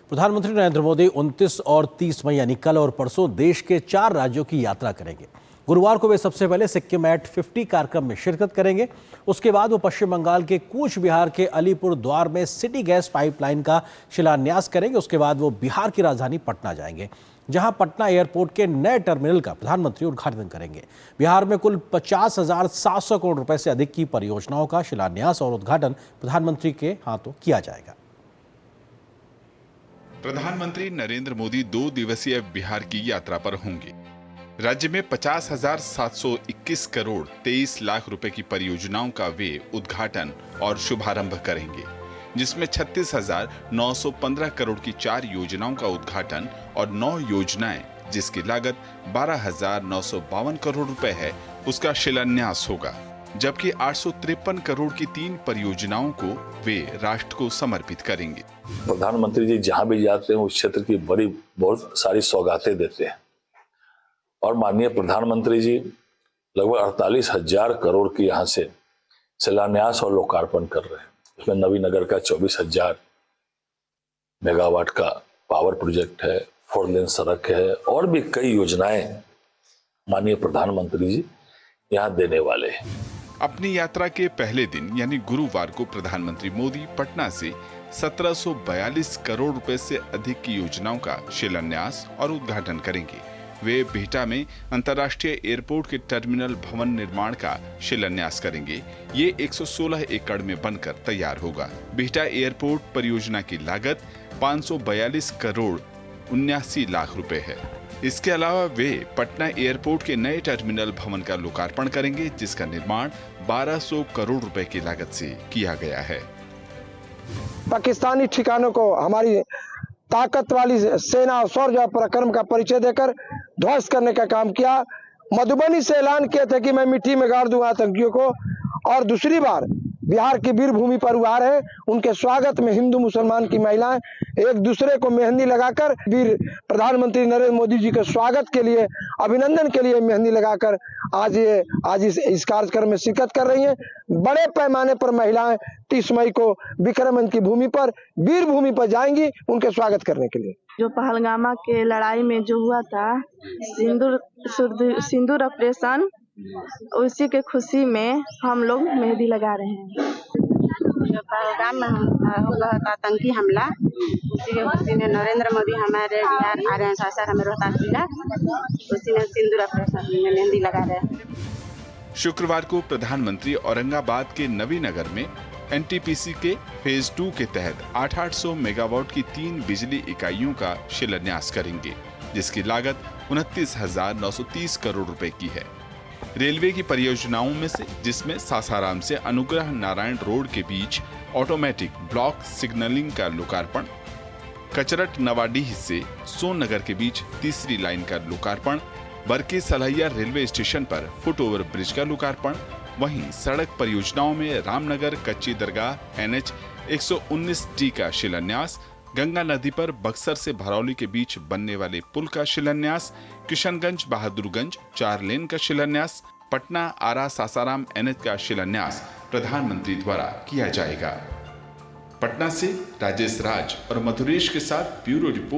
प्रधानमंत्री नरेंद्र मोदी 29 और 30 मई यानी कल और परसों देश के 4 राज्यों की यात्रा करेंगे। गुरुवार को वे सबसे पहले सिक्किम एट 50 कार्यक्रम में शिरकत करेंगे। उसके बाद वो पश्चिम बंगाल के कूच बिहार के अलीपुर द्वार में सिटी गैस पाइपलाइन का शिलान्यास करेंगे। उसके बाद वो बिहार की राजधानी पटना जाएंगे, जहां पटना एयरपोर्ट के नए टर्मिनल का प्रधानमंत्री उद्घाटन करेंगे। बिहार में कुल 50,700 करोड़ रुपए से अधिक की परियोजनाओं का शिलान्यास और उद्घाटन प्रधानमंत्री के हाथों किया जाएगा। प्रधानमंत्री नरेंद्र मोदी 2 दिवसीय बिहार की यात्रा पर होंगे। राज्य में 50,721 करोड़ 23 लाख रुपए की परियोजनाओं का वे उद्घाटन और शुभारंभ करेंगे, जिसमें 36,915 करोड़ की 4 योजनाओं का उद्घाटन और 9 योजनाएं जिसकी लागत 12,952 करोड़ रुपए है, उसका शिलान्यास होगा। जबकि 853 करोड़ की 3 परियोजनाओं को वे राष्ट्र को समर्पित करेंगे। प्रधानमंत्री जी जहां भी जाते हैं उस क्षेत्र की बहुत सारी सौगातें देते हैं और माननीय प्रधानमंत्री जी लगभग 48,000 करोड़ की यहाँ से शिलान्यास और लोकार्पण कर रहे हैं। इसमें नवीनगर का 24,000 मेगावाट का पावर प्रोजेक्ट है, 4 लेन सड़क है और भी कई योजनाएं माननीय प्रधानमंत्री जी यहाँ देने वाले हैं। अपनी यात्रा के पहले दिन यानी गुरुवार को प्रधानमंत्री मोदी पटना से 1742 करोड़ रुपए से अधिक की योजनाओं का शिलान्यास और उद्घाटन करेंगे। वे बिहटा में अंतर्राष्ट्रीय एयरपोर्ट के टर्मिनल भवन निर्माण का शिलान्यास करेंगे। ये 116 एकड़ में बनकर तैयार होगा। बिहटा एयरपोर्ट परियोजना की लागत 542 करोड़ 79 लाख रुपए है। इसके अलावा वे पटना एयरपोर्ट के नए टर्मिनल भवन का लोकार्पण करेंगे, जिसका निर्माण 1200 करोड़ रुपए की लागत से किया गया है। पाकिस्तानी ठिकानों को हमारी ताकत वाली सेना और शौर्य पराक्रम का परिचय देकर ध्वस्त करने का काम किया। मधुबनी से ऐलान किया था कि मैं मिट्टी में गाड़ दूंगा आतंकियों को, और दूसरी बार बिहार की वीर भूमि पर आ रहे हैं। उनके स्वागत में हिंदू मुसलमान की महिलाएं एक दूसरे को मेहंदी लगाकर वीर प्रधानमंत्री नरेंद्र मोदी जी के स्वागत के लिए, अभिनंदन के लिए मेहंदी लगाकर आज इस कार्यक्रम में शिरकत कर रही हैं। बड़े पैमाने पर महिलाएं 30 मई को विक्रमगंज की भूमि पर, वीर भूमि पर जाएंगी उनके स्वागत करने के लिए। जो पहलगामा के लड़ाई में जो हुआ था सिंदूर ऑपरेशन, उसी के खुशी में हम लोग मेहंदी लगा रहे हैं। जो पहलगाम में हुआ था आतंकी हमला, उसी के खुशी में नरेंद्र मोदी हमारे बिहार आ रहे हैं, सासाराम में रोहतास जिला, उसी में सिंदूर ऑपरेशन में मेहंदी लगा रहे हैं। शुक्रवार को प्रधानमंत्री औरंगाबाद के नवीनगर में एनटीपीसी के फेज 2 के तहत 800 मेगावाट की 3 बिजली इकाइयों का शिलान्यास करेंगे, जिसकी लागत 29,930 करोड़ रुपए की है। रेलवे की परियोजनाओं में से जिसमें सासाराम से अनुग्रह नारायण रोड के बीच ऑटोमेटिक ब्लॉक सिग्नलिंग का लोकार्पण, कचरट नवाडीह से सोननगर के बीच तीसरी लाइन का लोकार्पण, बरके सलैया रेलवे स्टेशन पर फुट ओवर ब्रिज का लोकार्पण। वहीं सड़क परियोजनाओं में रामनगर कच्ची दरगाह NH 119D का शिलान्यास, गंगा नदी पर बक्सर से भरौली के बीच बनने वाले पुल का शिलान्यास, किशनगंज बहादुरगंज 4 लेन का शिलान्यास, पटना आरा सासाराम NH का शिलान्यास प्रधानमंत्री द्वारा किया जाएगा। पटना से राजेश राज और मधुरेश के साथ ब्यूरो रिपोर्ट।